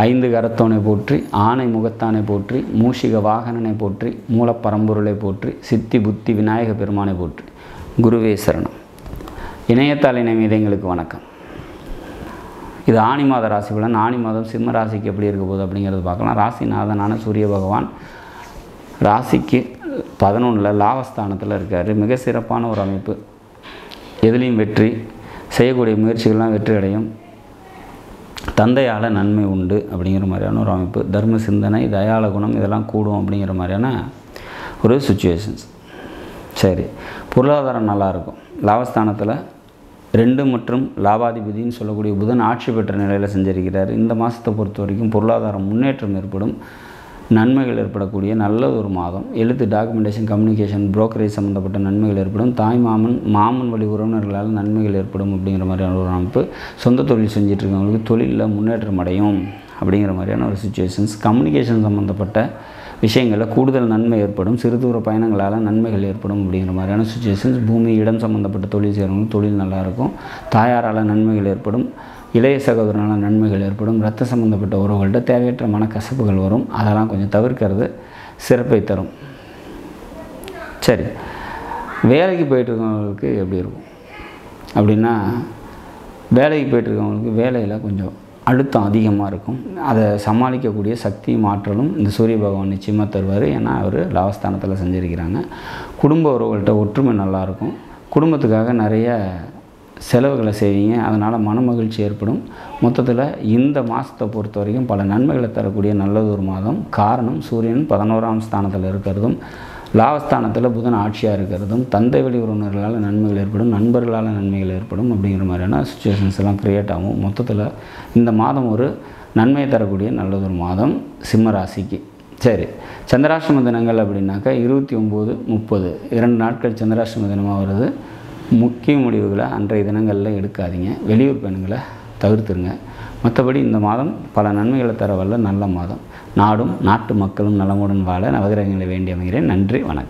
ஐந்து கரத்தோனை போற்றி, ஆனை முகத்தானை போற்றி, மூஷிக வாகனனை போற்றி, மூலப்பரம்பொருளை போற்றி, சித்தி புத்தி விநாயக பெருமானை போற்றி. குருவே சரணம். இணையத்தாள் இணையங்களுக்கு வணக்கம். இது ஆனி மாத ராசி பலன். ஆனி மாதம் சிம்ம ராசிக்கு எப்படி இருக்க போகுது அப்படிங்கிறது பார்க்கலாம். ராசிநாதனான சூரிய பகவான் ராசிக்கு 11 லாபஸ்தானத்தில் இருக்கார். மிக சிறப்பான ஒரு அமைப்பு. எதுலேயும் வெற்றி, செய்யக்கூடிய முயற்சிகள்லாம் வெற்றி அடையும். தந்தையால் நன்மை உண்டு அப்படிங்கிற மாதிரியான ஒரு அமைப்பு. தர்ம சிந்தனை, தயால குணம் இதெல்லாம் கூடும் அப்படிங்கிற மாதிரியான ஒரு சுச்சுவேஷன்ஸ். சரி, பொருளாதாரம் நல்லாயிருக்கும். லாபஸ்தானத்தில் 2 மற்றும் லாபாதிபதினு சொல்லக்கூடிய புதன் ஆட்சி பெற்ற நிலையில் செஞ்சிருக்கிறார். இந்த மாதத்தை பொறுத்த வரைக்கும் பொருளாதாரம் முன்னேற்றம் ஏற்படும், நன்மைகள் ஏற்படக்கூடிய நல்ல ஒரு மாதம். எழுத்து, டாக்குமெண்டேஷன், கம்யூனிகேஷன், புரோக்கரேஜ் சம்மந்தப்பட்ட நன்மைகள் ஏற்படும். தாய் மாமன் வழி உறவினர்களால் நன்மைகள் ஏற்படும் அப்படிங்கிற மாதிரியான ஒரு அமைப்பு. சொந்த தொழில் செஞ்சிட்ருக்கவங்களுக்கு தொழிலில் முன்னேற்றம் அடையும் அப்படிங்கிற மாதிரியான ஒரு சுச்சுவேஷன்ஸ். கம்யூனிகேஷன் சம்மந்தப்பட்ட விஷயங்களில் கூடுதல் நன்மை ஏற்படும். சிறு தூர பயணங்களால் நன்மைகள் ஏற்படும் அப்படிங்கிற மாதிரியான சுச்சுவேஷன்ஸ். பூமி, இடம் சம்மந்தப்பட்ட தொழில் செய்கிறவங்களுக்கு தொழில் நல்லாயிருக்கும். தாயாரால் நன்மைகள் ஏற்படும். இளைய சகோதரனால் நன்மைகள் ஏற்படும். இரத்த சம்மந்தப்பட்ட உறவுகள்கிட்ட தேவையற்ற மனக்கசப்புகள் வரும். அதெல்லாம் கொஞ்சம் தவிர்க்கிறது சிறப்பை தரும். சரி, வேலைக்கு போயிட்டுருக்கவங்களுக்கு எப்படி இருக்கும் அப்படின்னா, வேலைக்கு போயிட்டுருக்கவங்களுக்கு வேலையில் கொஞ்சம் அழுத்தம் அதிகமாக இருக்கும். அதை சமாளிக்கக்கூடிய சக்தியும் ஆற்றலும் இந்த சூரிய பகவான் நிச்சயமாக தருவார். ஏன்னா அவர் லாபஸ்தானத்தில் செஞ்சுருக்கிறாங்க. குடும்ப உறவுகள்கிட்ட ஒற்றுமை நல்லாயிருக்கும். குடும்பத்துக்காக நிறைய செலவுகளை செய்வீங்க. அதனால் மன மகிழ்ச்சி ஏற்படும். மொத்தத்தில் இந்த மாதத்தை பொறுத்த வரைக்கும் பல நன்மைகளை தரக்கூடிய நல்லது ஒரு மாதம். காரணம், சூரியன் 11ஆம் ஸ்தானத்தில் இருக்கிறதும், லாபஸ்தானத்தில் புதன் ஆட்சியாக இருக்கிறதும், தந்தை வழி உறவினர்களால் நன்மைகள் ஏற்படும், நண்பர்களால் நன்மைகள் ஏற்படும் அப்படிங்கிற மாதிரியான சுச்சுவேஷன்ஸ் எல்லாம் க்ரியேட் ஆகும். மொத்தத்தில் இந்த மாதம் ஒரு நன்மையை தரக்கூடிய நல்லதொரு மாதம் சிம்ம ராசிக்கு. சரி, சந்திராஷ்டம தினங்கள் அப்படின்னாக்கா 29, 30 2 நாட்கள் சந்திராஷ்டம தினமாக வருது. முக்கிய முடிவுகளை அன்றைய தினங்களில் எடுக்காதீங்க. வெளியூர் பயணங்களை தவிர்த்துருங்க. மற்றபடி இந்த மாதம் பல நன்மைகளை தர வல்ல நல்ல மாதம். நாடும் நாட்டு மக்களும் நலமுடன் வாழ நவகிரகங்களை வேண்டி அமைகிறேன். நன்றி, வணக்கம்.